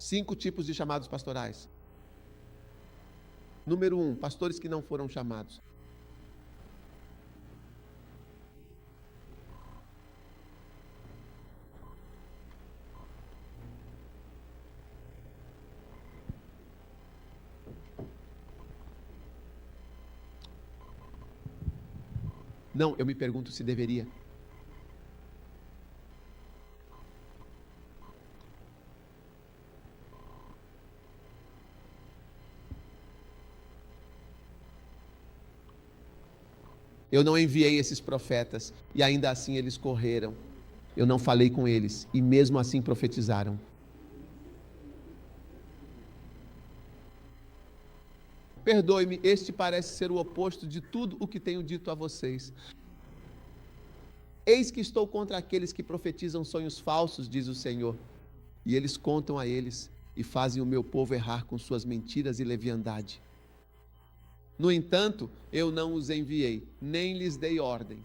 5 tipos de chamados pastorais. Número 1, pastores que não foram chamados. Não, eu me pergunto se deveria. Eu não enviei esses profetas e ainda assim eles correram. Eu não falei com eles e mesmo assim profetizaram. Perdoe-me, este parece ser o oposto de tudo o que tenho dito a vocês. Eis que estou contra aqueles que profetizam sonhos falsos, diz o Senhor, e eles contam a eles e fazem o meu povo errar com suas mentiras e leviandade. No entanto, eu não os enviei, nem lhes dei ordem.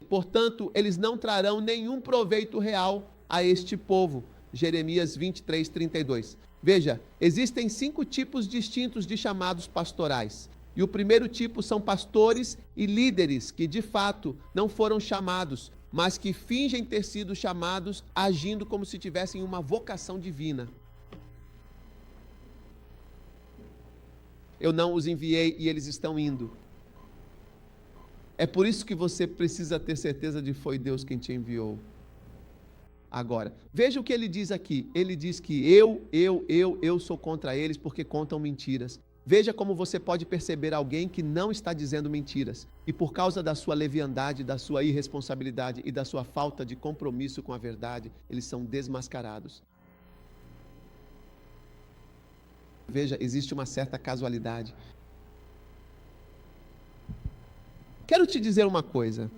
Portanto, eles não trarão nenhum proveito real a este povo. Jeremias 23, 32. Veja, existem 5 tipos distintos de chamados pastorais. E o primeiro tipo são pastores e líderes que, de fato, não foram chamados, mas que fingem ter sido chamados, agindo como se tivessem uma vocação divina. Eu não os enviei e eles estão indo. É por isso que você precisa ter certeza de que foi Deus quem te enviou. Agora, veja o que ele diz aqui. Ele diz que eu sou contra eles porque contam mentiras. Veja como você pode perceber alguém que não está dizendo mentiras. E por causa da sua leviandade, da sua irresponsabilidade e da sua falta de compromisso com a verdade, eles são desmascarados. Veja, existe uma certa casualidade. Quero te dizer uma coisa.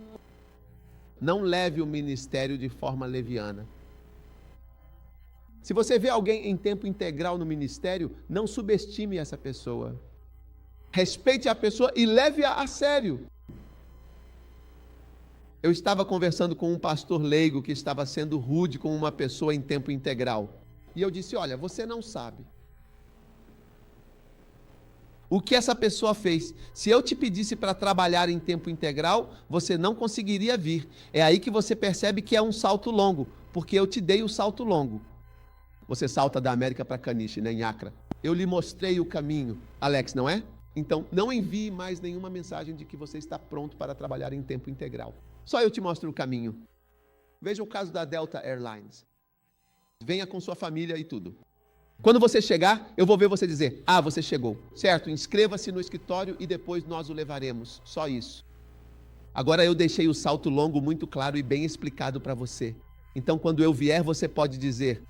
Não leve o ministério de forma leviana. Se você vê alguém em tempo integral no ministério, não subestime essa pessoa. Respeite a pessoa e leve-a a sério. Eu estava conversando com um pastor leigo que estava sendo rude com uma pessoa em tempo integral. E eu disse, olha, você não sabe o que essa pessoa fez. Se eu te pedisse para trabalhar em tempo integral, você não conseguiria vir. É aí que você percebe que é um salto longo, porque eu te dei o salto longo. Você salta da América para Caniche, né, em Acra. Eu lhe mostrei o caminho, Alex, não é? Então, não envie mais nenhuma mensagem de que você está pronto para trabalhar em tempo integral. Só eu te mostro o caminho. Veja o caso da Delta Airlines. Venha com sua família e tudo. Quando você chegar, eu vou ver você dizer, você chegou, certo? Inscreva-se no escritório e depois nós o levaremos. Só isso. Agora eu deixei o salto longo muito claro e bem explicado para você. Então, quando eu vier, você pode dizer,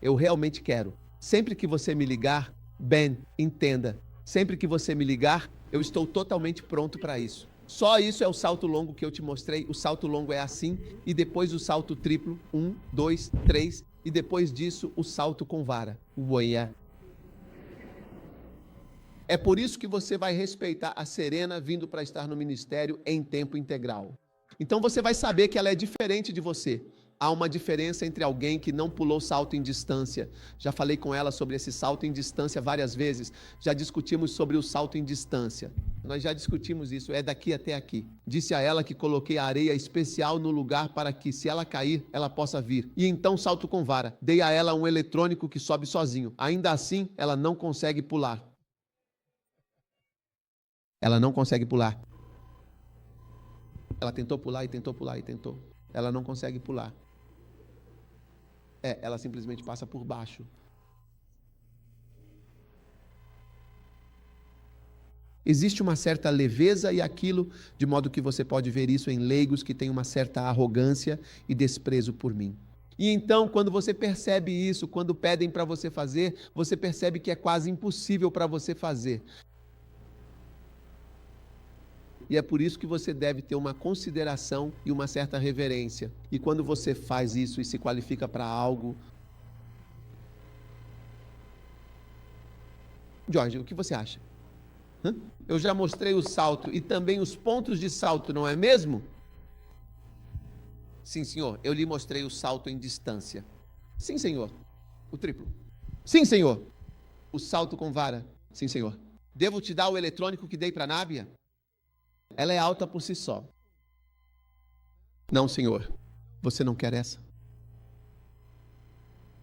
eu realmente quero. Sempre que você me ligar, Ben, entenda. Sempre que você me ligar, eu estou totalmente pronto para isso. Só isso é o salto longo que eu te mostrei. O salto longo é assim e depois o salto triplo, 1, 2, 3... E depois disso, o salto com vara. É por isso que você vai respeitar a Serena vindo para estar no ministério em tempo integral. Então você vai saber que ela é diferente de você. Há uma diferença entre alguém que não pulou salto em distância. Já falei com ela sobre esse salto em distância várias vezes. Já discutimos sobre o salto em distância. Nós já discutimos isso, é daqui até aqui. Disse a ela que coloquei a areia especial no lugar para que, se ela cair, ela possa vir. E então salto com vara. Dei a ela um eletrônico que sobe sozinho. Ainda assim, ela não consegue pular. Ela não consegue pular. Ela tentou pular e tentou pular e tentou. Ela não consegue pular. Ela simplesmente passa por baixo. Existe uma certa leveza e aquilo, de modo que você pode ver isso em leigos que têm uma certa arrogância e desprezo por mim. E então, quando você percebe isso, quando pedem para você fazer, você percebe que é quase impossível para você fazer. E é por isso que você deve ter uma consideração e uma certa reverência. E quando você faz isso e se qualifica para algo... Jorge, o que você acha? Eu já mostrei o salto e também os pontos de salto, não é mesmo? Sim, senhor, eu lhe mostrei o salto em distância. Sim, senhor. O triplo. Sim, senhor. O salto com vara. Sim, senhor. Devo te dar o eletrônico que dei para a Nábia? Ela é alta por si só. Não, senhor. Você não quer essa?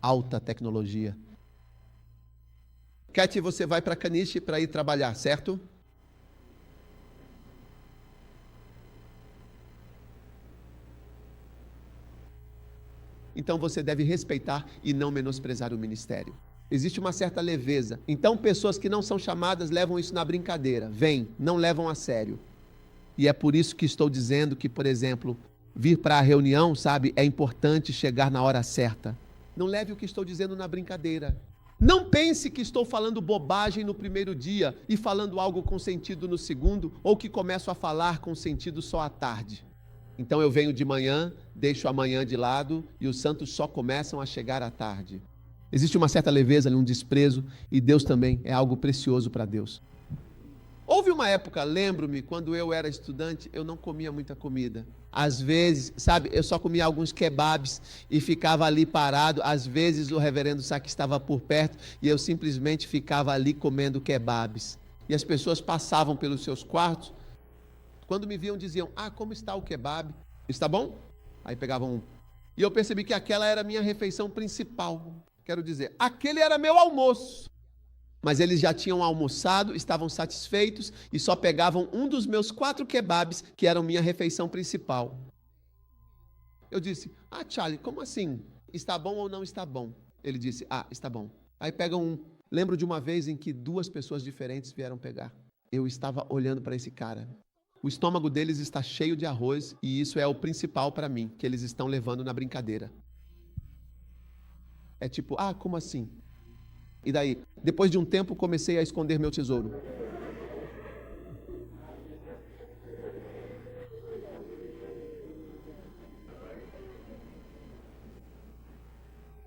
Alta tecnologia. Cat, você vai para Caniche para ir trabalhar, certo? Então você deve respeitar e não menosprezar o ministério. Existe uma certa leveza. Então pessoas que não são chamadas levam isso na brincadeira. Vêm, não levam a sério. E é por isso que estou dizendo que, por exemplo, vir para a reunião, sabe, é importante chegar na hora certa. Não leve o que estou dizendo na brincadeira. Não pense que estou falando bobagem no primeiro dia e falando algo com sentido no segundo, ou que começo a falar com sentido só à tarde. Então eu venho de manhã, deixo amanhã de lado e os santos só começam a chegar à tarde. Existe uma certa leveza, um desprezo, e Deus também é algo precioso para Deus. Houve uma época, lembro-me, quando eu era estudante, eu não comia muita comida. Às vezes, sabe, eu só comia alguns kebabs e ficava ali parado. Às vezes o reverendo Saki estava por perto e eu simplesmente ficava ali comendo kebabs. E as pessoas passavam pelos seus quartos. Quando me viam, diziam, como está o kebab? Está bom? Aí pegavam um. E eu percebi que aquela era a minha refeição principal. Quero dizer, aquele era meu almoço. Mas eles já tinham almoçado, estavam satisfeitos e só pegavam um dos meus 4 kebabs, que eram minha refeição principal. Eu disse, Charlie, como assim? Está bom ou não está bom? Ele disse, está bom. Aí pegam um. Lembro de uma vez em que 2 pessoas diferentes vieram pegar. Eu estava olhando para esse cara. O estômago deles está cheio de arroz e isso é o principal para mim, que eles estão levando na brincadeira. É tipo, como assim? E daí, depois de um tempo, comecei a esconder meu tesouro.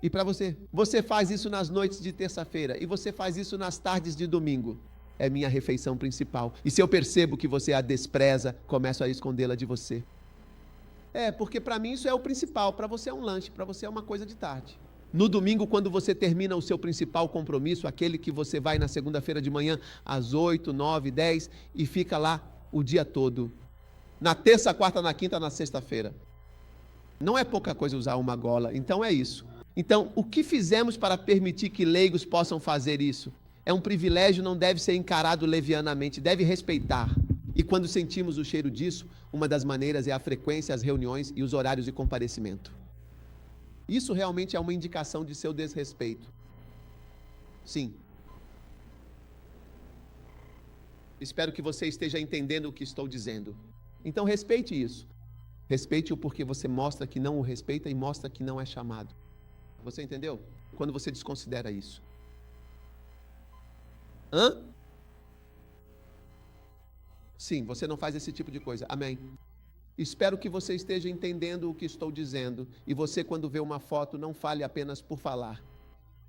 E para você? Você faz isso nas noites de terça-feira e você faz isso nas tardes de domingo. É minha refeição principal. E se eu percebo que você a despreza, começo a escondê-la de você. Porque para mim isso é o principal. Para você é um lanche, para você é uma coisa de tarde. No domingo, quando você termina o seu principal compromisso, aquele que você vai na segunda-feira de manhã, às 8, 9, 10, e fica lá o dia todo. Na terça, quarta, na quinta, na sexta-feira. Não é pouca coisa usar uma gola, então é isso. Então, o que fizemos para permitir que leigos possam fazer isso? É um privilégio, não deve ser encarado levianamente, deve respeitar. E quando sentimos o cheiro disso, uma das maneiras é a frequência, as reuniões e os horários de comparecimento. Isso realmente é uma indicação de seu desrespeito. Sim. Espero que você esteja entendendo o que estou dizendo. Então respeite isso. Respeite-o porque você mostra que não o respeita e mostra que não é chamado. Você entendeu? Quando você desconsidera isso. Sim, você não faz esse tipo de coisa. Amém. Espero que você esteja entendendo o que estou dizendo. E você, quando vê uma foto, não fale apenas por falar.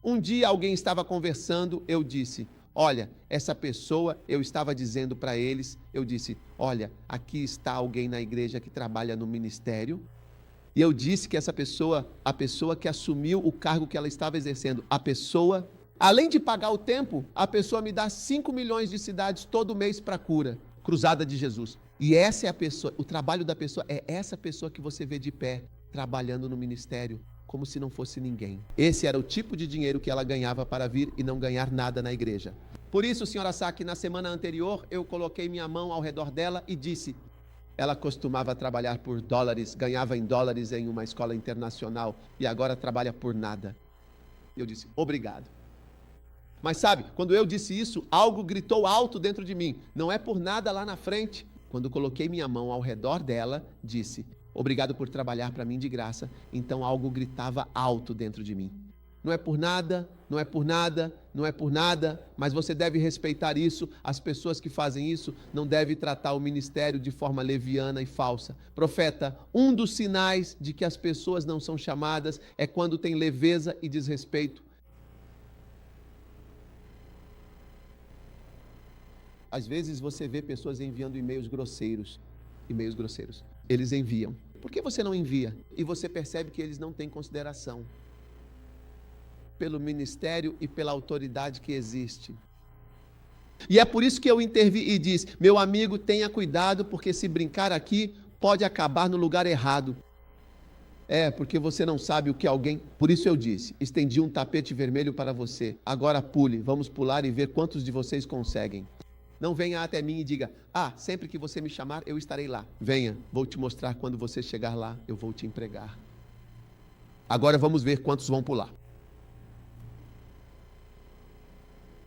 Um dia alguém estava conversando, eu disse, olha, essa pessoa, eu estava dizendo para eles, eu disse, olha, aqui está alguém na igreja que trabalha no ministério. E eu disse que essa pessoa, a pessoa que assumiu o cargo que ela estava exercendo, a pessoa, além de pagar o tempo, a pessoa me dá 5 milhões de cidades todo mês para cura, Cruzada de Jesus. E essa é a pessoa, o trabalho da pessoa é essa pessoa que você vê de pé, trabalhando no ministério, como se não fosse ninguém. Esse era o tipo de dinheiro que ela ganhava para vir e não ganhar nada na igreja. Por isso, senhora Saki, na semana anterior, eu coloquei minha mão ao redor dela e disse, ela costumava trabalhar por dólares, ganhava em dólares em uma escola internacional e agora trabalha por nada. Eu disse, obrigado. Mas sabe, quando eu disse isso, algo gritou alto dentro de mim. Não é por nada lá na frente. Quando coloquei minha mão ao redor dela, disse, obrigado por trabalhar para mim de graça. Então algo gritava alto dentro de mim. Não é por nada, não é por nada, não é por nada, mas você deve respeitar isso. As pessoas que fazem isso não devem tratar o ministério de forma leviana e falsa. Profeta, um dos sinais de que as pessoas não são chamadas é quando tem leveza e desrespeito. Às vezes você vê pessoas enviando e-mails grosseiros. Eles enviam. Por que você não envia? E você percebe que eles não têm consideração. pelo ministério e pela autoridade que existe. E é por isso que eu intervi e disse: meu amigo, tenha cuidado, porque se brincar aqui, pode acabar no lugar errado. Porque você não sabe o que alguém... Por isso eu disse, estendi um tapete vermelho para você. Agora pule, vamos pular e ver quantos de vocês conseguem. Não venha até mim e diga: sempre que você me chamar, eu estarei lá. Venha, vou te mostrar quando você chegar lá, eu vou te empregar. Agora vamos ver quantos vão pular.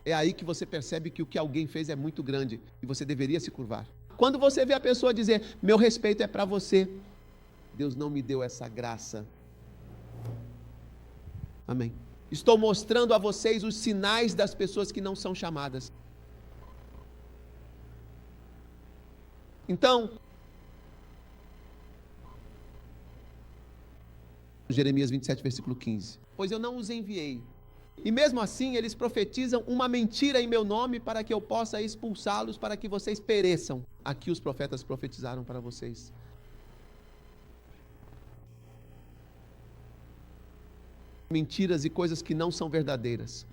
É aí que você percebe que o que alguém fez é muito grande e você deveria se curvar. Quando você vê a pessoa dizer: meu respeito é para você, Deus não me deu essa graça. Amém. Estou mostrando a vocês os sinais das pessoas que não são chamadas. Então, Jeremias 27, versículo 15. Pois eu não os enviei. E mesmo assim, eles profetizam uma mentira em meu nome para que eu possa expulsá-los, para que vocês pereçam. Aqui os profetas profetizaram para vocês. Mentiras e coisas que não são verdadeiras.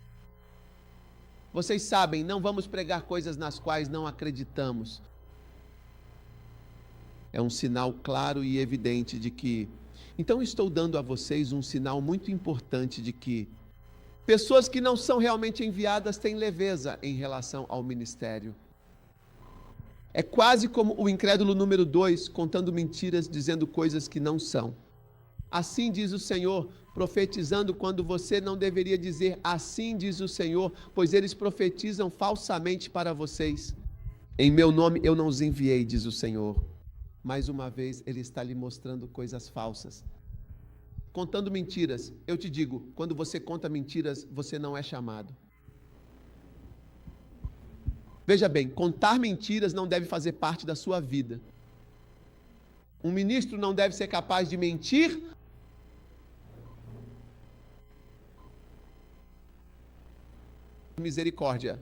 Vocês sabem, não vamos pregar coisas nas quais não acreditamos. É um sinal claro e evidente de que... Então estou dando a vocês um sinal muito importante de que pessoas que não são realmente enviadas têm leveza em relação ao ministério. É quase como o incrédulo número 2, contando mentiras, dizendo coisas que não são. Assim diz o Senhor, profetizando quando você não deveria dizer assim diz o Senhor, pois eles profetizam falsamente para vocês. Em meu nome eu não os enviei, diz o Senhor. Mais uma vez, ele está lhe mostrando coisas falsas. Contando mentiras. Eu te digo, quando você conta mentiras, você não é chamado. Veja bem, contar mentiras não deve fazer parte da sua vida. Um ministro não deve ser capaz de mentir. Misericórdia.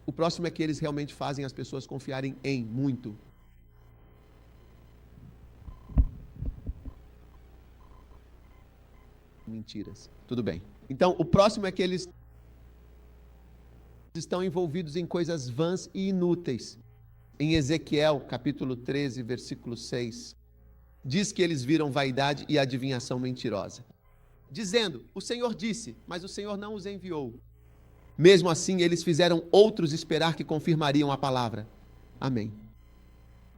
O próximo é que eles realmente fazem as pessoas confiarem em muito. Mentiras. Tudo bem. Então, o próximo é que eles estão envolvidos em coisas vãs e inúteis. Em Ezequiel, capítulo 13, versículo 6, diz que eles viram vaidade e adivinhação mentirosa. Dizendo, o Senhor disse, mas o Senhor não os enviou. Mesmo assim, eles fizeram outros esperar que confirmariam a palavra. Amém.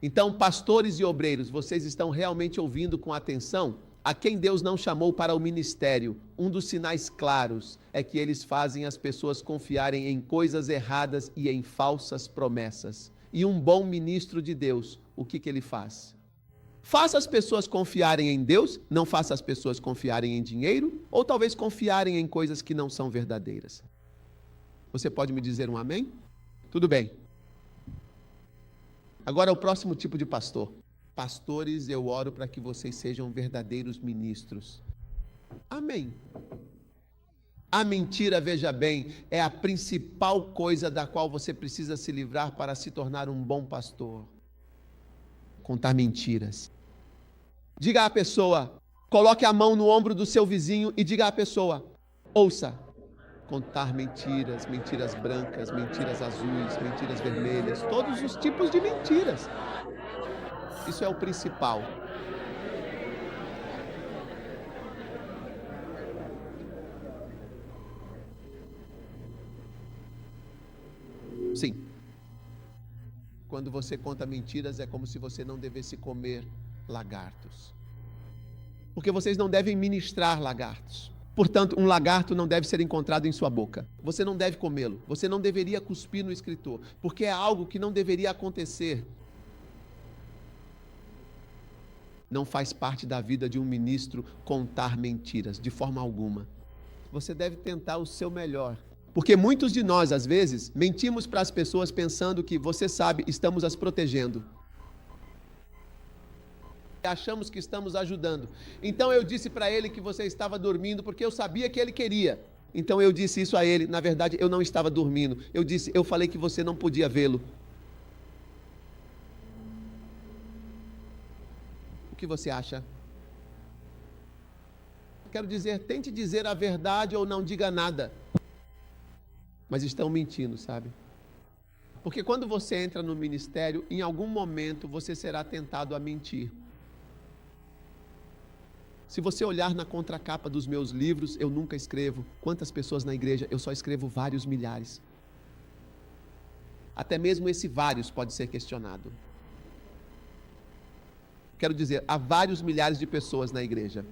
Então, pastores e obreiros, vocês estão realmente ouvindo com atenção a quem Deus não chamou para o ministério? Um dos sinais claros é que eles fazem as pessoas confiarem em coisas erradas e em falsas promessas. E um bom ministro de Deus, o que ele faz? Faça as pessoas confiarem em Deus, não faça as pessoas confiarem em dinheiro, ou talvez confiarem em coisas que não são verdadeiras. Você pode me dizer um amém? Tudo bem. Agora o próximo tipo de pastor. Pastores, eu oro para que vocês sejam verdadeiros ministros. Amém. A mentira, veja bem, é a principal coisa da qual você precisa se livrar para se tornar um bom pastor. Contar mentiras. Diga à pessoa, coloque a mão no ombro do seu vizinho e diga à pessoa, ouça. Contar mentiras, mentiras brancas, mentiras azuis, mentiras vermelhas, todos os tipos de mentiras. Isso é o principal. Sim. Quando você conta mentiras, é como se você não devesse comer lagartos. Porque vocês não devem ministrar lagartos. Portanto, um lagarto não deve ser encontrado em sua boca. Você não deve comê-lo. Você não deveria cuspir no escritor, porque é algo que não deveria acontecer. Não faz parte da vida de um ministro contar mentiras, de forma alguma. Você deve tentar o seu melhor. Porque muitos de nós, às vezes, mentimos para as pessoas pensando que, você sabe, estamos as protegendo. Achamos que estamos ajudando. Então eu disse para ele que você estava dormindo porque eu sabia que ele queria. Então eu disse isso a ele. Na verdade, eu não estava dormindo. Eu falei que você não podia vê-lo. que você acha? Quero dizer, tente dizer a verdade ou não diga nada. Mas estão mentindo, sabe? Porque quando você entra no ministério, em algum momento você será tentado a mentir. Se você olhar na contracapa dos meus livros, eu nunca escrevo quantas pessoas na igreja, eu só escrevo vários milhares. Até mesmo esse vários pode ser questionado. Quero dizer, há vários milhares de pessoas na igreja.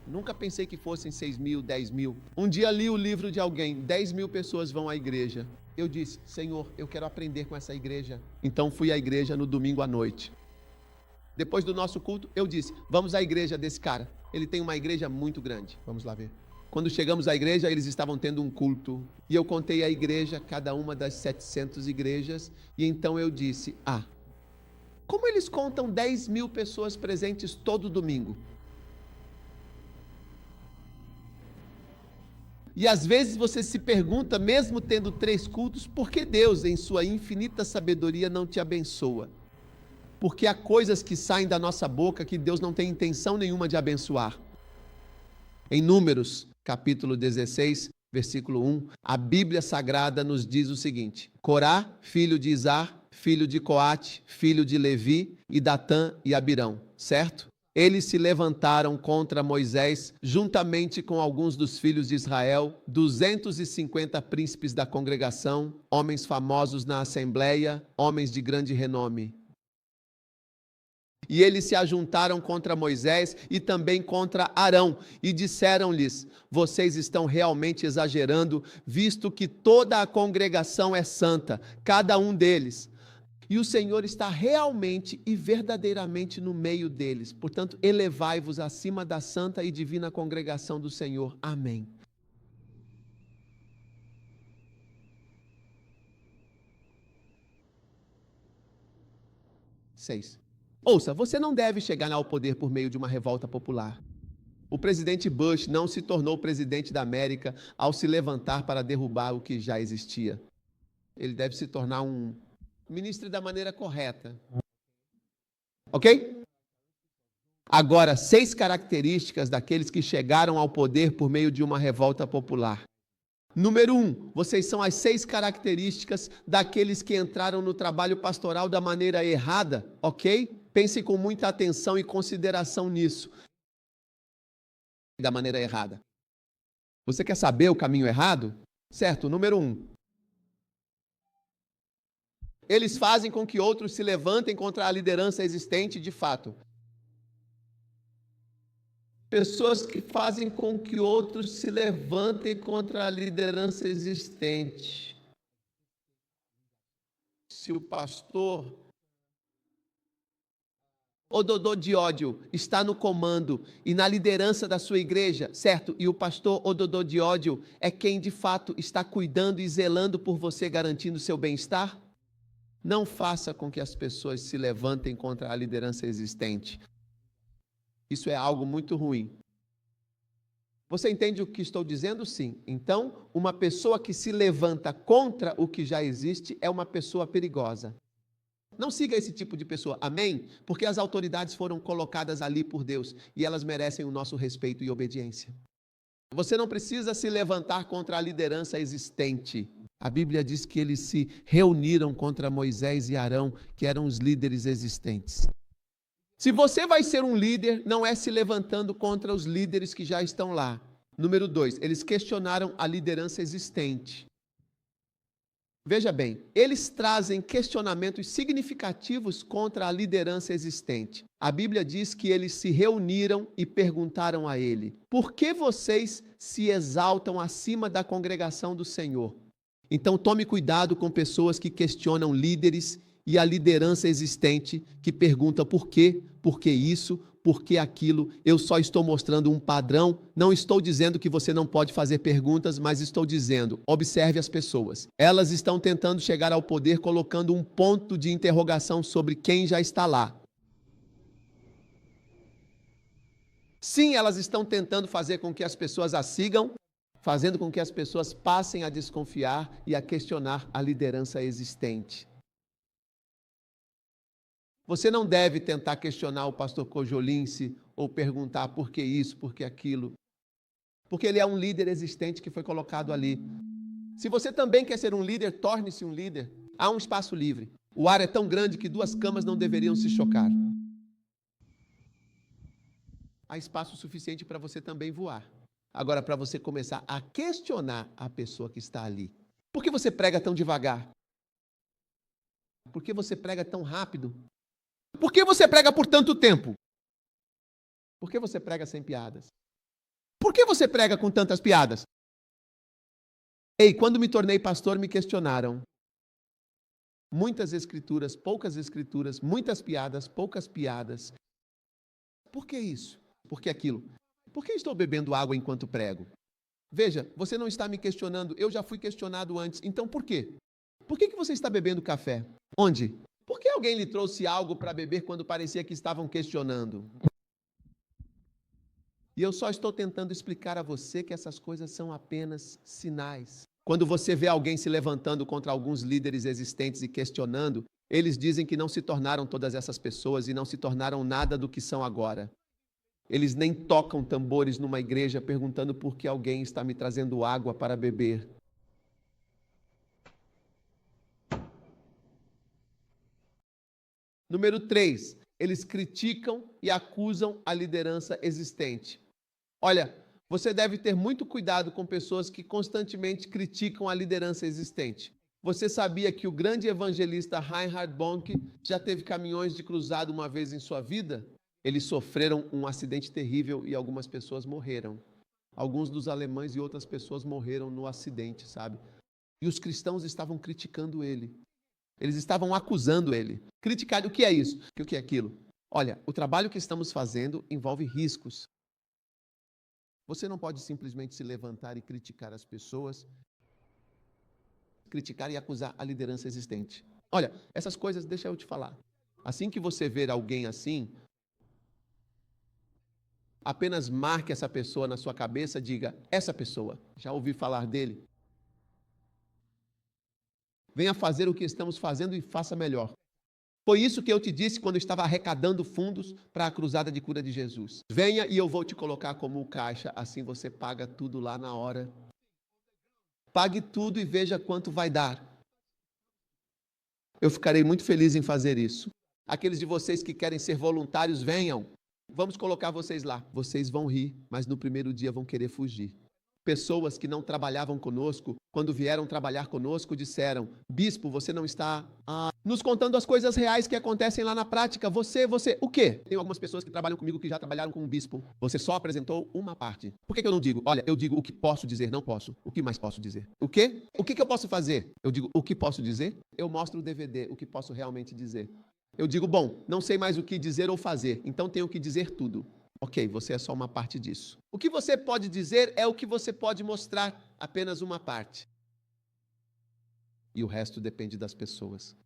Nunca pensei que fossem 6 mil, 10 mil. Um dia li o livro de alguém, 10 mil pessoas vão à igreja. Eu disse, Senhor, eu quero aprender com essa igreja. Então fui à igreja no domingo à noite. Depois do nosso culto, eu disse, vamos à igreja desse cara. Ele tem uma igreja muito grande. Vamos lá ver. Quando chegamos à igreja, eles estavam tendo um culto. E eu contei a igreja, cada uma das 700 igrejas. E então eu disse, como eles contam 10 mil pessoas presentes todo domingo? E às vezes você se pergunta, mesmo tendo 3 cultos, por que Deus, em sua infinita sabedoria, não te abençoa? Porque há coisas que saem da nossa boca que Deus não tem intenção nenhuma de abençoar. Em Números, capítulo 16, versículo 1, a Bíblia Sagrada nos diz o seguinte: Corá, filho de Izar, filho de Coate, filho de Levi, e Datã e Abirão, certo? Eles se levantaram contra Moisés, juntamente com alguns dos filhos de Israel, 250 príncipes da congregação, homens famosos na assembleia, homens de grande renome. E eles se ajuntaram contra Moisés e também contra Arão, e disseram-lhes, vocês estão realmente exagerando, visto que toda a congregação é santa, cada um deles. E o Senhor está realmente e verdadeiramente no meio deles. Portanto, elevai-vos acima da santa e divina congregação do Senhor. Amém. Seis. Ouça, você não deve chegar ao poder por meio de uma revolta popular. O presidente Bush não se tornou presidente da América ao se levantar para derrubar o que já existia. Ele deve se tornar um ministro da maneira correta. Ok? Agora, 6 características daqueles que chegaram ao poder por meio de uma revolta popular. Número 1, vocês são as 6 características daqueles que entraram no trabalho pastoral da maneira errada, ok? Pense com muita atenção e consideração nisso. Da maneira errada. Você quer saber o caminho errado? Certo, número 1. Eles fazem com que outros se levantem contra a liderança existente de fato. Pessoas que fazem com que outros se levantem contra a liderança existente. Se o pastor Odododiódio está no comando e na liderança da sua igreja, certo? E o pastor Odododiódio é quem de fato está cuidando e zelando por você, garantindo seu bem-estar? Não faça com que as pessoas se levantem contra a liderança existente. Isso é algo muito ruim. Você entende o que estou dizendo? Sim. Então, uma pessoa que se levanta contra o que já existe é uma pessoa perigosa. Não siga esse tipo de pessoa, amém? Porque as autoridades foram colocadas ali por Deus e elas merecem o nosso respeito e obediência. Você não precisa se levantar contra a liderança existente. A Bíblia diz que eles se reuniram contra Moisés e Arão, que eram os líderes existentes. Se você vai ser um líder, não é se levantando contra os líderes que já estão lá. Número 2, eles questionaram a liderança existente. Veja bem, eles trazem questionamentos significativos contra a liderança existente. A Bíblia diz que eles se reuniram e perguntaram a ele: por que vocês se exaltam acima da congregação do Senhor? Então tome cuidado com pessoas que questionam líderes e a liderança existente, que pergunta por que isso, por que aquilo. Eu só estou mostrando um padrão, não estou dizendo que você não pode fazer perguntas, mas estou dizendo, observe as pessoas. Elas estão tentando chegar ao poder colocando um ponto de interrogação sobre quem já está lá. Sim, elas estão tentando fazer com que as pessoas as sigam, fazendo com que as pessoas passem a desconfiar e a questionar a liderança existente. Você não deve tentar questionar o pastor Cojolince ou perguntar por que isso, por que aquilo. Porque ele é um líder existente que foi colocado ali. Se você também quer ser um líder, torne-se um líder. Há um espaço livre. O ar é tão grande que duas camas não deveriam se chocar. Há espaço suficiente para você também voar. Agora, para você começar a questionar a pessoa que está ali. Por que você prega tão devagar? Por que você prega tão rápido? Por que você prega por tanto tempo? Por que você prega sem piadas? Por que você prega com tantas piadas? Ei, quando me tornei pastor, me questionaram. Muitas escrituras, poucas escrituras, muitas piadas, poucas piadas. Por que isso? Por que aquilo? Por que estou bebendo água enquanto prego? Veja, você não está me questionando, eu já fui questionado antes. Então por quê? Por que você está bebendo café? Onde? Por que alguém lhe trouxe algo para beber quando parecia que estavam questionando? E eu só estou tentando explicar a você que essas coisas são apenas sinais. Quando você vê alguém se levantando contra alguns líderes existentes e questionando, eles dizem que não se tornaram todas essas pessoas e não se tornaram nada do que são agora. Eles nem tocam tambores numa igreja perguntando por que alguém está me trazendo água para beber. Número 3, eles criticam e acusam a liderança existente. Olha, você deve ter muito cuidado com pessoas que constantemente criticam a liderança existente. Você sabia que o grande evangelista Reinhard Bonnke já teve caminhões de cruzado uma vez em sua vida? Eles sofreram um acidente terrível e algumas pessoas morreram. Alguns dos alemães e outras pessoas morreram no acidente, sabe? E os cristãos estavam criticando ele. Eles estavam acusando ele. Criticar, o que é isso? O que é aquilo? Olha, o trabalho que estamos fazendo envolve riscos. Você não pode simplesmente se levantar e criticar as pessoas, criticar e acusar a liderança existente. Olha, essas coisas, deixa eu te falar. Assim que você ver alguém assim, apenas marque essa pessoa na sua cabeça, diga, essa pessoa, já ouvi falar dele? Venha fazer o que estamos fazendo e faça melhor. Foi isso que eu te disse quando eu estava arrecadando fundos para a cruzada de cura de Jesus. Venha e eu vou te colocar como caixa, assim você paga tudo lá na hora. Pague tudo e veja quanto vai dar. Eu ficarei muito feliz em fazer isso. Aqueles de vocês que querem ser voluntários, venham. Vamos colocar vocês lá. Vocês vão rir, mas no primeiro dia vão querer fugir. Pessoas que não trabalhavam conosco, quando vieram trabalhar conosco, disseram, bispo, você não está nos contando as coisas reais que acontecem lá na prática. Você, o quê? Tem algumas pessoas que trabalham comigo que já trabalharam com um bispo. Você só apresentou uma parte. Por que eu não digo? Olha, eu digo o que posso dizer, não posso. O que mais posso dizer? O quê? O que eu posso fazer? Eu digo o que posso dizer? Eu mostro o DVD, o que posso realmente dizer. Eu digo, bom, não sei mais o que dizer ou fazer, então tenho que dizer tudo. Ok, você é só uma parte disso. O que você pode dizer é o que você pode mostrar, apenas uma parte. E o resto depende das pessoas.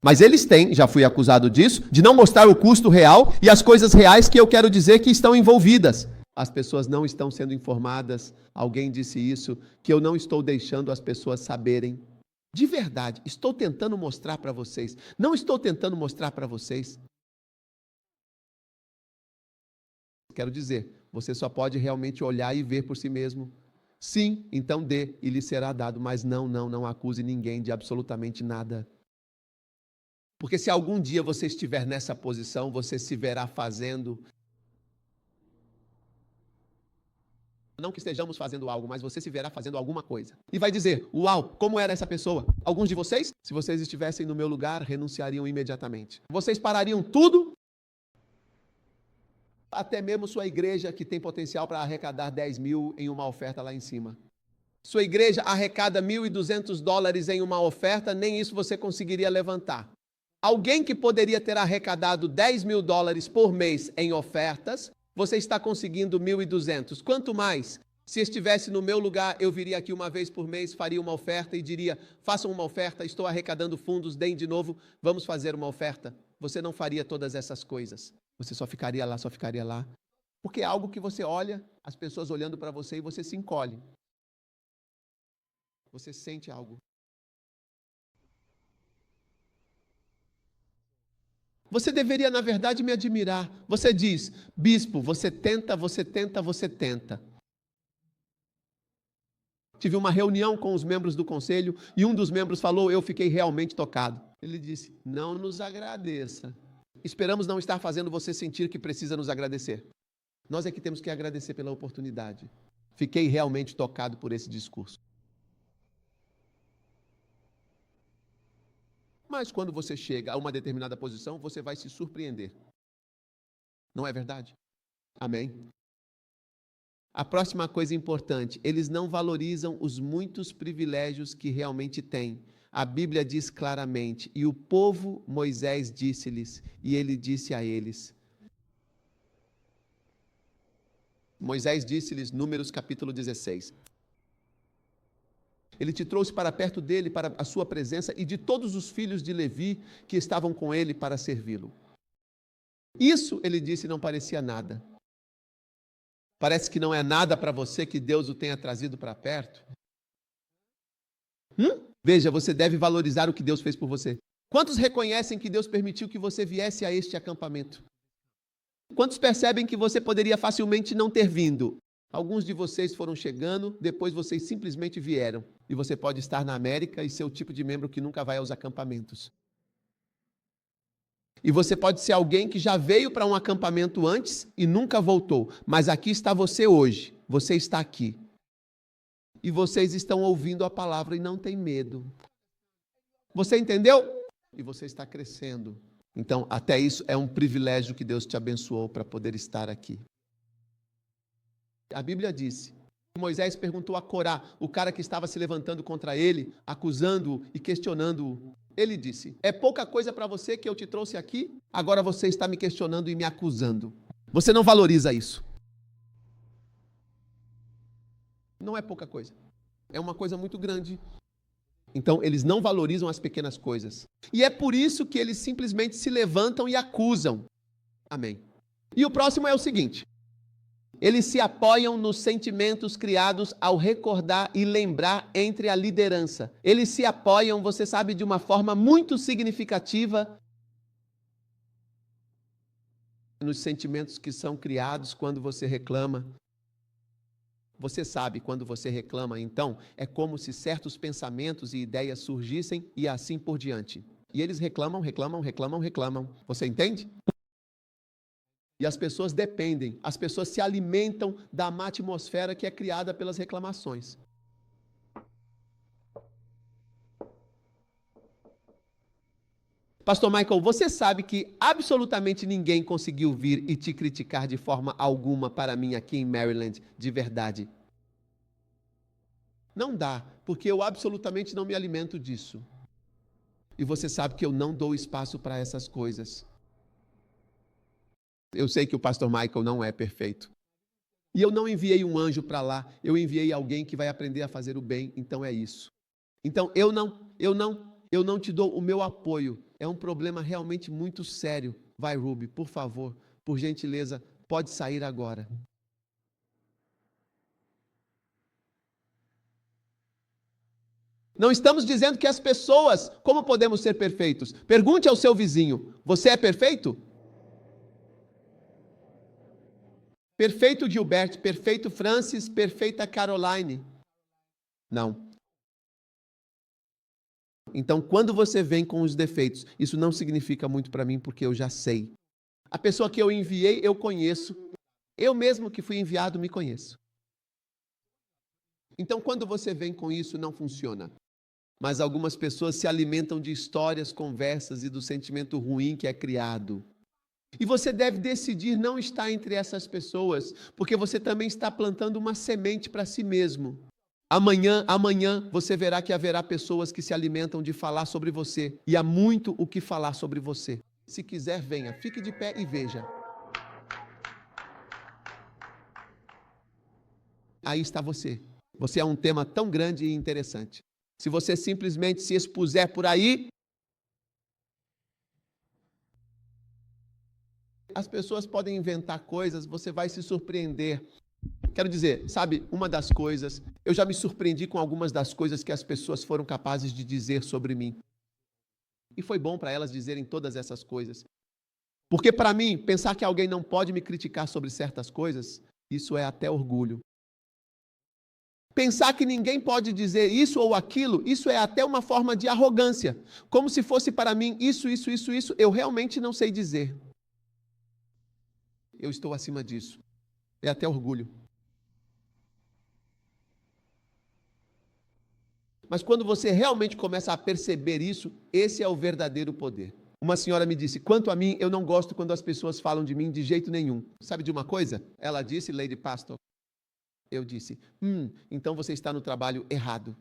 Mas eles têm, já fui acusado disso, de não mostrar o custo real e as coisas reais que eu quero dizer que estão envolvidas. As pessoas não estão sendo informadas, alguém disse isso, que eu não estou deixando as pessoas saberem. De verdade, estou tentando mostrar para vocês. Não estou tentando mostrar para vocês. Quero dizer, você só pode realmente olhar e ver por si mesmo. Sim, então dê e lhe será dado, mas não acuse ninguém de absolutamente nada. Porque se algum dia você estiver nessa posição, você se verá fazendo. Não que estejamos fazendo algo, mas você se verá fazendo alguma coisa. E vai dizer, uau, como era essa pessoa? Alguns de vocês, se vocês estivessem no meu lugar, renunciariam imediatamente. Vocês parariam tudo, até mesmo sua igreja que tem potencial para arrecadar 10 mil em uma oferta lá em cima. Sua igreja arrecada $1.200 em uma oferta, nem isso você conseguiria levantar. Alguém que poderia ter arrecadado $10 mil por mês em ofertas, você está conseguindo 1.200. Quanto mais? Se estivesse no meu lugar, eu viria aqui uma vez por mês, faria uma oferta e diria, façam uma oferta, estou arrecadando fundos, deem de novo, vamos fazer uma oferta. Você não faria todas essas coisas. Você só ficaria lá. Porque é algo que você olha, as pessoas olhando para você e você se encolhe. Você sente algo. Você deveria, na verdade, me admirar. Você diz, bispo, você tenta. Tive uma reunião com os membros do conselho e um dos membros falou, eu fiquei realmente tocado. Ele disse, não nos agradeça. Esperamos não estar fazendo você sentir que precisa nos agradecer. Nós é que temos que agradecer pela oportunidade. Fiquei realmente tocado por esse discurso. Mas quando você chega a uma determinada posição, você vai se surpreender. Não é verdade? Amém? A próxima coisa importante, eles não valorizam os muitos privilégios que realmente têm. A Bíblia diz claramente, e o povo Moisés disse-lhes, e ele disse a eles. Moisés disse-lhes, Números capítulo 16. Ele te trouxe para perto dele, para a sua presença, e de todos os filhos de Levi que estavam com ele para servi-lo. Isso, ele disse, não parecia nada. Parece que não é nada para você que Deus o tenha trazido para perto? Veja, você deve valorizar o que Deus fez por você. Quantos reconhecem que Deus permitiu que você viesse a este acampamento? Quantos percebem que você poderia facilmente não ter vindo? Alguns de vocês foram chegando, depois vocês simplesmente vieram. E você pode estar na América e ser o tipo de membro que nunca vai aos acampamentos. E você pode ser alguém que já veio para um acampamento antes e nunca voltou. Mas aqui está você hoje. Você está aqui. E vocês estão ouvindo a palavra e não tem medo. Você entendeu? E você está crescendo. Então, até isso é um privilégio que Deus te abençoou para poder estar aqui. A Bíblia disse, Moisés perguntou a Corá, o cara que estava se levantando contra ele, acusando-o e questionando-o. Ele disse, é pouca coisa para você que eu te trouxe aqui? Agora você está me questionando e me acusando. Você não valoriza isso. Não é pouca coisa. É uma coisa muito grande. Então, eles não valorizam as pequenas coisas. E é por isso que eles simplesmente se levantam e acusam. Amém. E o próximo é o seguinte. Eles se apoiam nos sentimentos criados ao recordar e lembrar entre a liderança. Eles se apoiam, você sabe, de uma forma muito significativa nos sentimentos que são criados quando você reclama. Você sabe, quando você reclama, então, é como se certos pensamentos e ideias surgissem e assim por diante. E eles reclamam. Você entende? E as pessoas dependem, as pessoas se alimentam da má atmosfera que é criada pelas reclamações. Pastor Michael, você sabe que absolutamente ninguém conseguiu vir e te criticar de forma alguma para mim aqui em Maryland, de verdade. Não dá, porque eu absolutamente não me alimento disso. E você sabe que eu não dou espaço para essas coisas. Eu sei que o pastor Michael não é perfeito. E eu não enviei um anjo para lá, eu enviei alguém que vai aprender a fazer o bem, então é isso. Então eu não te dou o meu apoio. É um problema realmente muito sério. Vai, Ruby, por favor, por gentileza, pode sair agora. Não estamos dizendo que as pessoas, como podemos ser perfeitos? Pergunte ao seu vizinho, você é perfeito? Perfeito Gilbert, perfeito Francis, perfeita Caroline. Não. Então, quando você vem com os defeitos, isso não significa muito para mim, porque eu já sei. A pessoa que eu enviei, eu conheço. Eu mesmo que fui enviado, me conheço. Então, quando você vem com isso, não funciona. Mas algumas pessoas se alimentam de histórias, conversas e do sentimento ruim que é criado. E você deve decidir não estar entre essas pessoas, porque você também está plantando uma semente para si mesmo. Amanhã você verá que haverá pessoas que se alimentam de falar sobre você. E há muito o que falar sobre você. Se quiser, venha, fique de pé e veja. Aí está você. Você é um tema tão grande e interessante. Se você simplesmente se expuser por aí, as pessoas podem inventar coisas, você vai se surpreender. Quero dizer, sabe, uma das coisas, eu já me surpreendi com algumas das coisas que as pessoas foram capazes de dizer sobre mim. E foi bom para elas dizerem todas essas coisas. Porque para mim, pensar que alguém não pode me criticar sobre certas coisas, isso é até orgulho. Pensar que ninguém pode dizer isso ou aquilo, isso é até uma forma de arrogância. Como se fosse para mim isso, eu realmente não sei dizer. Eu estou acima disso. É até orgulho. Mas quando você realmente começa a perceber isso, esse é o verdadeiro poder. Uma senhora me disse, quanto a mim, eu não gosto quando as pessoas falam de mim de jeito nenhum. Sabe de uma coisa? Ela disse, Lady Pastor. Eu disse, então você está no trabalho errado.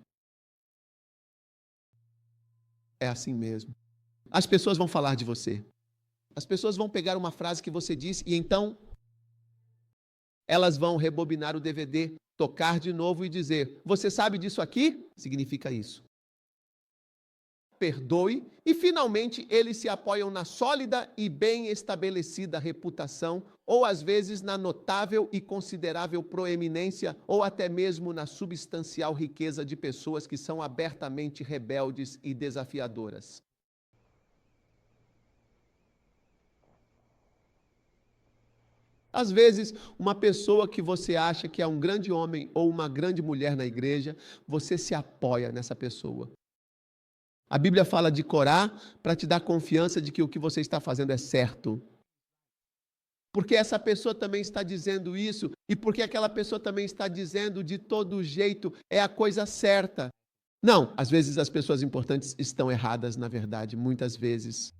É assim mesmo. As pessoas vão falar de você. As pessoas vão pegar uma frase que você disse e então elas vão rebobinar o DVD, tocar de novo e dizer, você sabe disso aqui? Significa isso. Perdoe, e finalmente eles se apoiam na sólida e bem estabelecida reputação, ou às vezes na notável e considerável proeminência, ou até mesmo na substancial riqueza de pessoas que são abertamente rebeldes e desafiadoras. Às vezes, uma pessoa que você acha que é um grande homem ou uma grande mulher na igreja, você se apoia nessa pessoa. A Bíblia fala de Corá para te dar confiança de que o que você está fazendo é certo. Porque essa pessoa também está dizendo isso, e porque aquela pessoa também está dizendo de todo jeito, é a coisa certa. Não, às vezes as pessoas importantes estão erradas, na verdade, muitas vezes.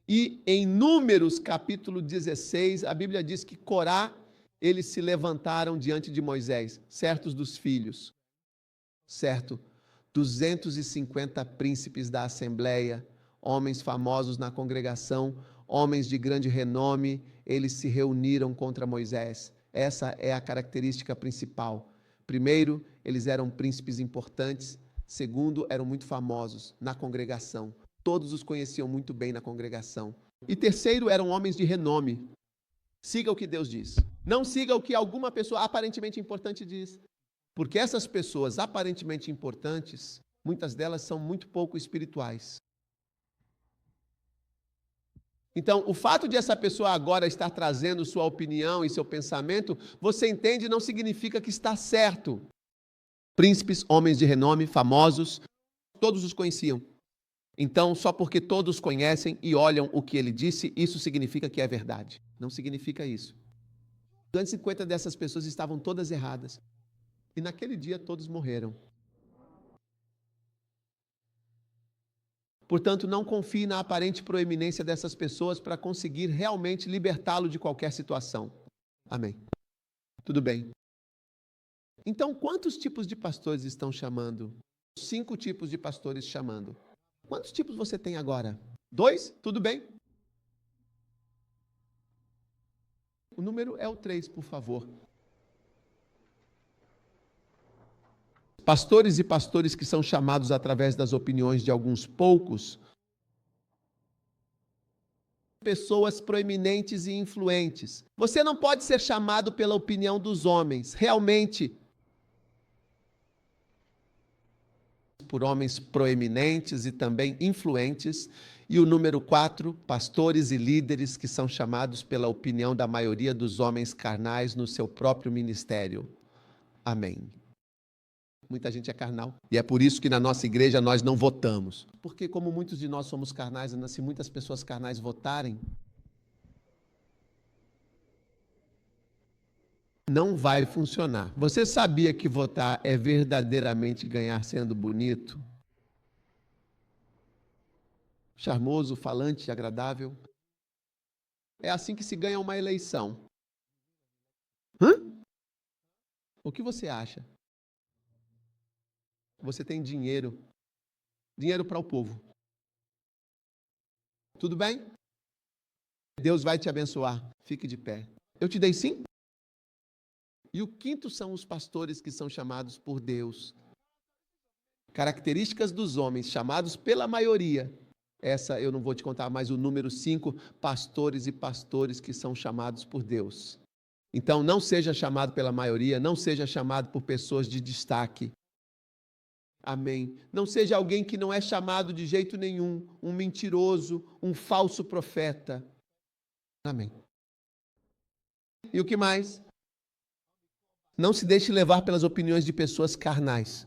E em Números, capítulo 16, a Bíblia diz que Corá, eles se levantaram diante de Moisés, certos dos filhos. Certo, 250 príncipes da Assembleia, homens famosos na congregação, homens de grande renome, eles se reuniram contra Moisés. Essa é a característica principal. Primeiro, eles eram príncipes importantes. Segundo, eram muito famosos na congregação. Todos os conheciam muito bem na congregação. E terceiro, eram homens de renome. Siga o que Deus diz. Não siga o que alguma pessoa aparentemente importante diz. Porque essas pessoas aparentemente importantes, muitas delas são muito pouco espirituais. Então, o fato de essa pessoa agora estar trazendo sua opinião e seu pensamento, você entende, não significa que está certo. Príncipes, homens de renome, famosos, todos os conheciam. Então, só porque todos conhecem e olham o que ele disse, isso significa que é verdade. Não significa isso. 250 dessas pessoas estavam todas erradas. E naquele dia todos morreram. Portanto, não confie na aparente proeminência dessas pessoas para conseguir realmente libertá-lo de qualquer situação. Amém. Tudo bem. Então, quantos tipos de pastores estão chamando? 5 tipos de pastores chamando. Quantos tipos você tem agora? 2? Tudo bem. O número é o 3, por favor. Pastores e pastores que são chamados através das opiniões de alguns poucos, pessoas proeminentes e influentes. Você não pode ser chamado pela opinião dos homens, realmente, por homens proeminentes e também influentes. E o número 4, pastores e líderes que são chamados pela opinião da maioria dos homens carnais no seu próprio ministério. Amém. Muita gente é carnal. E é por isso que na nossa igreja nós não votamos. Porque como muitos de nós somos carnais, se muitas pessoas carnais votarem, não vai funcionar. Você sabia que votar é verdadeiramente ganhar sendo bonito? Charmoso, falante, agradável? É assim que se ganha uma eleição. O que você acha? Você tem dinheiro. Dinheiro para o povo. Tudo bem? Deus vai te abençoar. Fique de pé. Eu te dei 5? E o 5º são os pastores que são chamados por Deus. Características dos homens chamados pela maioria. Essa eu não vou te contar, mas o número 5, pastores e pastores que são chamados por Deus. Então, não seja chamado pela maioria, não seja chamado por pessoas de destaque. Amém. Não seja alguém que não é chamado de jeito nenhum, um mentiroso, um falso profeta. Amém. E o que mais? Não se deixe levar pelas opiniões de pessoas carnais.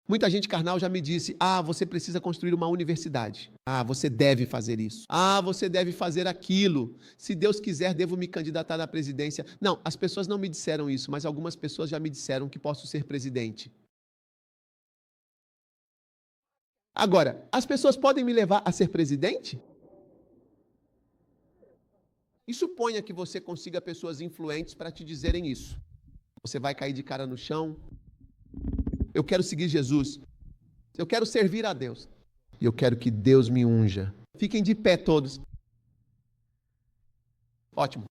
Muita gente carnal já me disse: você precisa construir uma universidade. Você deve fazer isso. Você deve fazer aquilo. Se Deus quiser, devo me candidatar à presidência. Não, as pessoas não me disseram isso, mas algumas pessoas já me disseram que posso ser presidente. Agora, as pessoas podem me levar a ser presidente? E suponha que você consiga pessoas influentes para te dizerem isso. Você vai cair de cara no chão. Eu quero seguir Jesus. Eu quero servir a Deus. E eu quero que Deus me unja. Fiquem de pé todos. Ótimo.